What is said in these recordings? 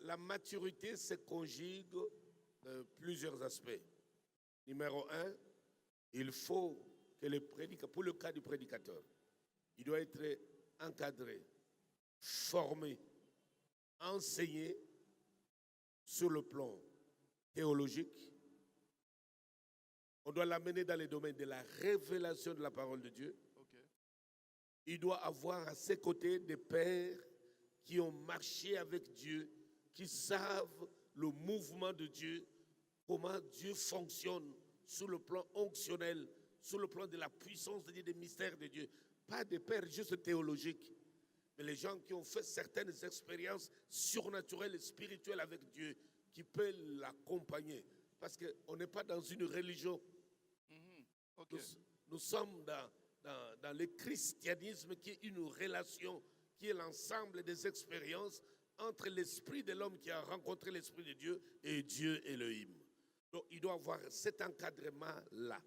La maturité se conjugue plusieurs aspects. Numéro un, il faut que le prédicateur, pour le cas du prédicateur, il doit être encadré, formé, enseigné sur le plan théologique. On doit l'amener dans les domaines de la révélation de la parole de Dieu. Okay. Il doit avoir à ses côtés des pères qui ont marché avec Dieu, qui savent le mouvement de Dieu, comment Dieu fonctionne sur le plan onctionnel, sur le plan de la puissance de Dieu, des mystères de Dieu. Pas des pères juste théologiques, mais les gens qui ont fait certaines expériences surnaturelles et spirituelles avec Dieu, qui peuvent l'accompagner. Parce qu'on n'est pas dans une religion. Okay. Nous sommes dans le christianisme qui est une relation, qui est l'ensemble des expériences entre l'esprit de l'homme qui a rencontré l'esprit de Dieu et Dieu Elohim. Donc il doit avoir cet encadrement-là.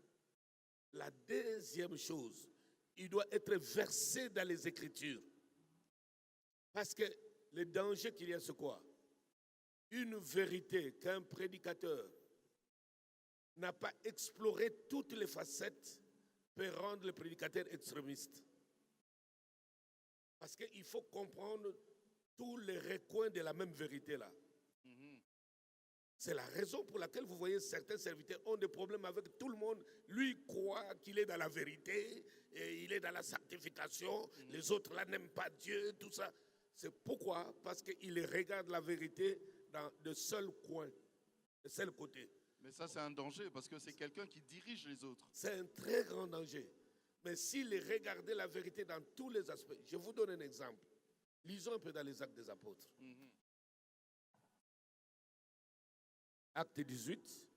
La deuxième chose, il doit être versé dans les Écritures. Parce que le danger qu'il y a, c'est quoi? Une vérité qu'un prédicateur n'a pas exploré toutes les facettes peut rendre le prédicateur extrémiste. Parce qu'il faut comprendre tous les recoins de la même vérité-là. C'est la raison pour laquelle vous voyez certains serviteurs ont des problèmes avec tout le monde. Lui croit qu'il est dans la vérité, et il est dans la sanctification. Les autres là n'aiment pas Dieu, tout ça. C'est pourquoi? Parce qu'il regarde la vérité dans de seul coin, de seul côté. Mais ça, c'est un danger parce que c'est quelqu'un qui dirige les autres. C'est un très grand danger. Mais s'il regardait la vérité dans tous les aspects, je vous donne un exemple. Lisons un peu dans les Actes des Apôtres. Acte 18,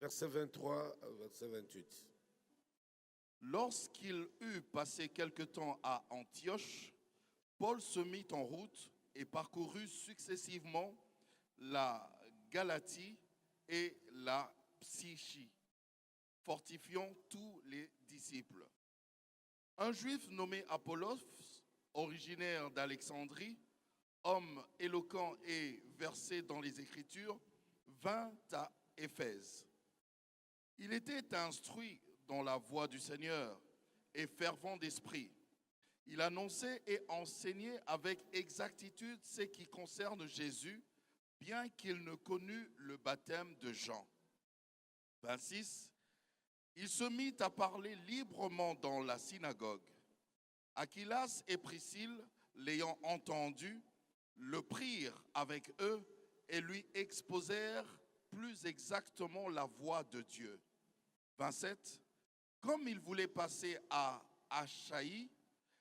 verset 23 à verset 28. Lorsqu'il eut passé quelque temps à Antioche, Paul se mit en route et parcourut successivement la Galatie et la Psyche, fortifiant tous les disciples. Un juif nommé Apollos, originaire d'Alexandrie, homme éloquent et versé dans les Écritures, vint à Éphèse. Il était instruit dans la voie du Seigneur et fervent d'esprit. Il annonçait et enseignait avec exactitude ce qui concerne Jésus, bien qu'il ne connût le baptême de Jean. 26. Il se mit à parler librement dans la synagogue. Aquilas et Priscille, l'ayant entendu, le prirent avec eux et lui exposèrent plus exactement la voie de Dieu. 27. Comme il voulait passer à Achaïe,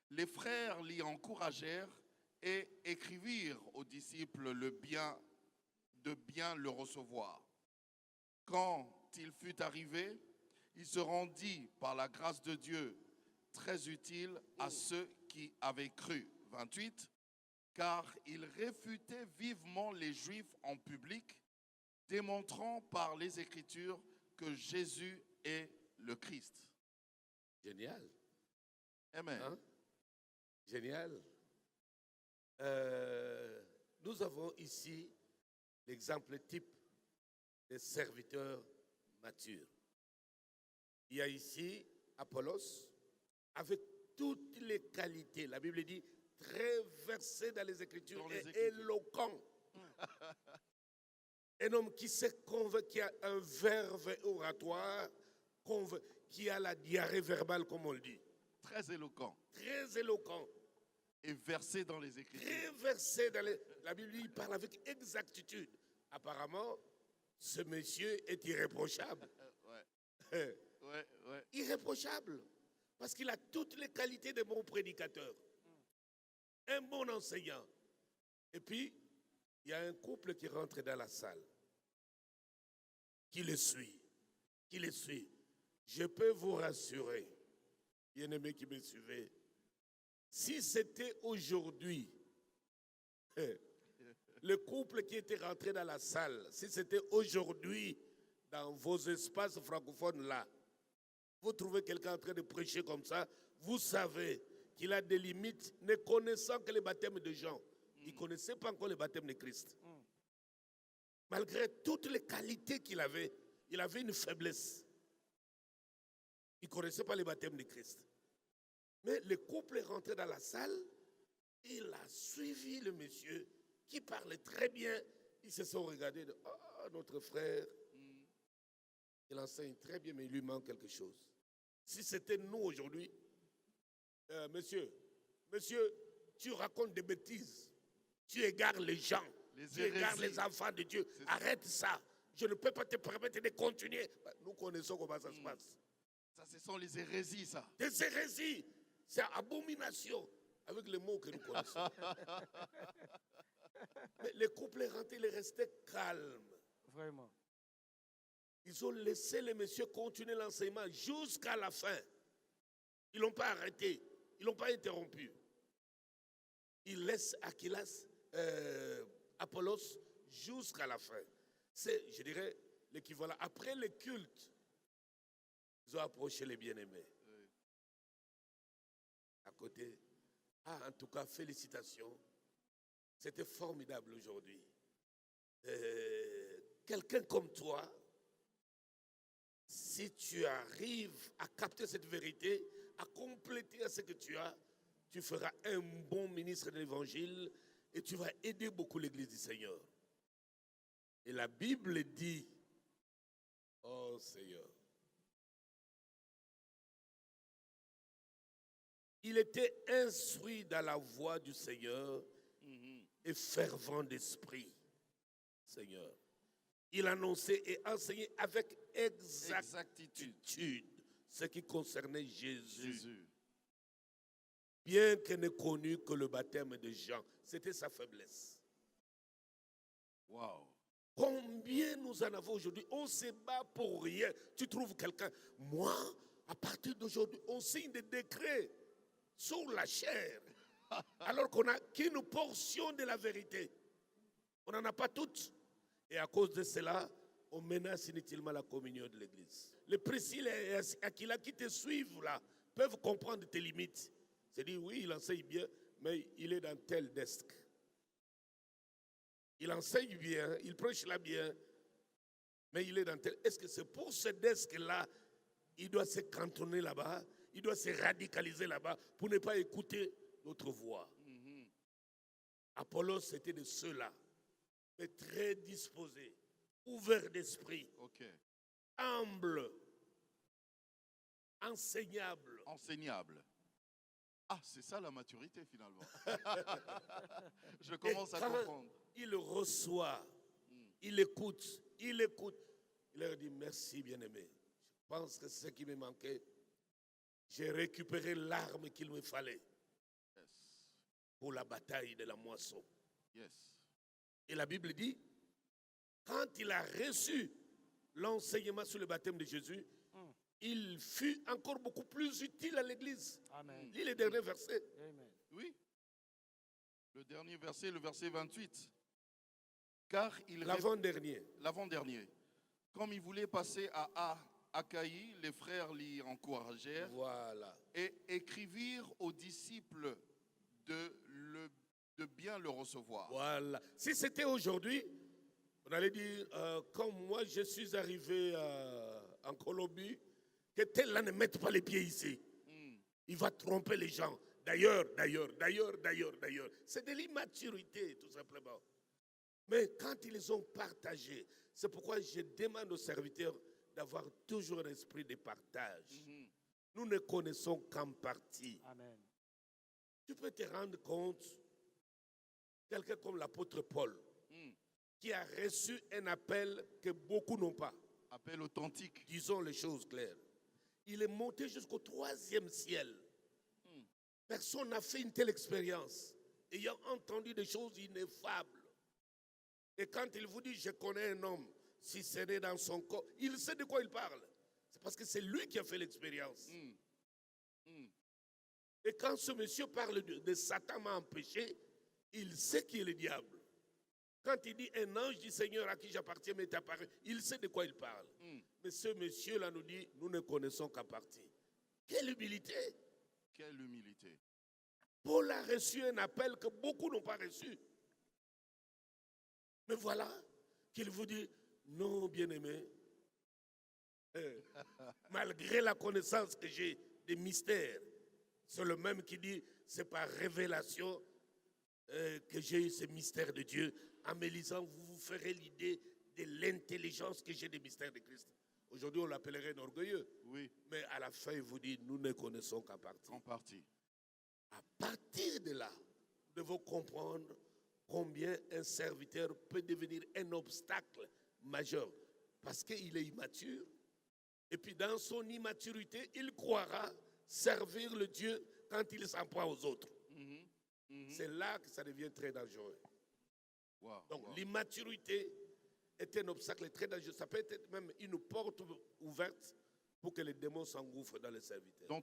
les frères l'y encouragèrent et écrivirent aux disciples de bien le recevoir. Quand il fut arrivé, il se rendit par la grâce de Dieu très utile à ceux qui avaient cru. 28. Car il réfutait vivement les Juifs en public, démontrant par les Écritures que Jésus est le Christ. Génial. Amen. Hein? Génial. Nous avons ici l'exemple type des serviteurs matures. Il y a ici Apollos avec toutes les qualités. La Bible dit très versé dans les Écritures et éloquent. Un homme qui sait convaincre, qui a un verbe oratoire, qui a la diarrhée verbale, comme on le dit. Très éloquent. Très éloquent. Et versé dans les Écritures. Très versé dans les... La Bible dit, il parle avec exactitude. Apparemment, ce monsieur est irréprochable. Ouais. Irréprochable. Parce qu'il a toutes les qualités de bon prédicateur. Un bon enseignant. Et puis, il y a un couple qui rentre dans la salle. Qui le suit. Je peux vous rassurer, bien-aimés qui me suivez, si c'était aujourd'hui, le couple qui était rentré dans la salle, si c'était aujourd'hui dans vos espaces francophones là, vous trouvez quelqu'un en train de prêcher comme ça, vous savez qu'il a des limites, ne connaissant que les baptêmes de Jean. Il ne connaissait pas encore le baptême de Christ. Malgré toutes les qualités qu'il avait, il avait une faiblesse. Il ne connaissait pas le baptême de Christ. Mais le couple est rentré dans la salle, il a suivi le monsieur qui parlait très bien. Ils se sont regardés, oh, notre frère, il enseigne très bien, mais il lui manque quelque chose. Si c'était nous aujourd'hui, monsieur, tu racontes des bêtises, tu égares les gens, tu égares les enfants de Dieu, arrête ça. Je ne peux pas te permettre de continuer. Nous connaissons comment ça se passe. Ça, ce sont les hérésies, ça. Des hérésies, c'est abomination, avec les mots que nous connaissons. Mais les couples rentrés, ils restaient calmes. Vraiment. Ils ont laissé le monsieur continuer l'enseignement jusqu'à la fin. Ils ne l'ont pas arrêté, ils ne l'ont pas interrompu. Ils laissent Aquilas, Apollos jusqu'à la fin. C'est, je dirais, l'équivalent. Après le culte, ils ont approché les bien-aimés. À côté. En tout cas, félicitations. C'était formidable aujourd'hui. Quelqu'un comme toi, si tu arrives à capter cette vérité, à compléter ce que tu as, tu feras un bon ministre de l'Évangile et tu vas aider beaucoup l'Église du Seigneur. Et la Bible dit, oh Seigneur, il était instruit dans la voie du Seigneur et fervent d'esprit, Seigneur. Il annonçait et enseignait avec exactitude ce qui concernait Jésus. Bien qu'il n'ait connu que le baptême de Jean, c'était sa faiblesse. Wow. Combien nous en avons aujourd'hui? On se bat pour rien. Tu trouves quelqu'un? Moi, à partir d'aujourd'hui, on signe des décrets sur la chair, alors qu'on n'a qu'une portion de la vérité. On n'en a pas toutes. Et à cause de cela, on menace inutilement la communion de l'Église. Les Priscille et Aquila qui te suivent là peuvent comprendre tes limites. C'est dire, oui, il enseigne bien, mais il est dans tel desk. Il enseigne bien, il prêche là bien, mais il est dans tel... Est-ce que c'est pour ce desk-là, il doit se cantonner là-bas, il doit se radicaliser là-bas pour ne pas écouter notre voix? Apollos était de ceux-là, mais très disposés, ouverts d'esprit, humbles, enseignables. Enseignable. Ah, c'est ça la maturité finalement. Je commence à comprendre. Il reçoit, il écoute. Il leur dit merci bien-aimé. Je pense que c'est ce qui me manquait. J'ai récupéré l'arme qu'il me fallait pour la bataille de la moisson. Et la Bible dit, quand il a reçu l'enseignement sur le baptême de Jésus, il fut encore beaucoup plus utile à l'Église. Amen. Lis le dernier verset. Amen. Oui. Le dernier verset, le verset 28. Car il L'avant-dernier. Comme il voulait passer à Achaïe, les frères l'y encouragèrent. Voilà. Et écrivirent aux disciples de bien le recevoir. Voilà. Si c'était aujourd'hui, on allait dire, comme moi je suis arrivé en Colombie, que tel-là ne mette pas les pieds ici. Il va tromper les gens. D'ailleurs. C'est de l'immaturité, tout simplement. Mais quand ils ont partagé, c'est pourquoi je demande aux serviteurs d'avoir toujours un esprit de partage. Nous ne connaissons qu'en partie. Amen. Tu peux te rendre compte, quelqu'un comme l'apôtre Paul, qui a reçu un appel que beaucoup n'ont pas. Appel authentique. Disons les choses claires. Il est monté jusqu'au 3e ciel. Personne n'a fait une telle expérience, ayant entendu des choses ineffables. Et quand il vous dit, je connais un homme, si ce n'est dans son corps, il sait de quoi il parle. C'est parce que c'est lui qui a fait l'expérience. Et quand ce monsieur parle de Satan m'a empêché, il sait qui est le diable. Quand il dit un ange du Seigneur à qui j'appartiens m'est apparu, il sait de quoi il parle. Mais ce monsieur-là nous dit, nous ne connaissons qu'à partie. Quelle humilité! Quelle humilité. Paul a reçu un appel que beaucoup n'ont pas reçu. Mais voilà qu'il vous dit, non, bien-aimé, malgré la connaissance que j'ai des mystères, c'est le même qui dit, c'est par révélation que j'ai eu ce mystère de Dieu. En me lisant, vous vous ferez l'idée de l'intelligence que j'ai des mystères de Christ. Aujourd'hui, on l'appellerait un orgueilleux. Oui, Mais à la fin, il vous dit, nous ne connaissons qu'à partie. en partie. À partir de là, nous devons comprendre combien un serviteur peut devenir un obstacle majeur. Parce qu'il est immature. Et puis dans son immaturité, il croira servir le Dieu quand il s'en prend aux autres. C'est là que ça devient très dangereux. Wow, Donc wow. l'immaturité est un obstacle très dangereux. Ça peut être même une porte ouverte pour que les démons s'engouffrent dans les serviteurs. Dans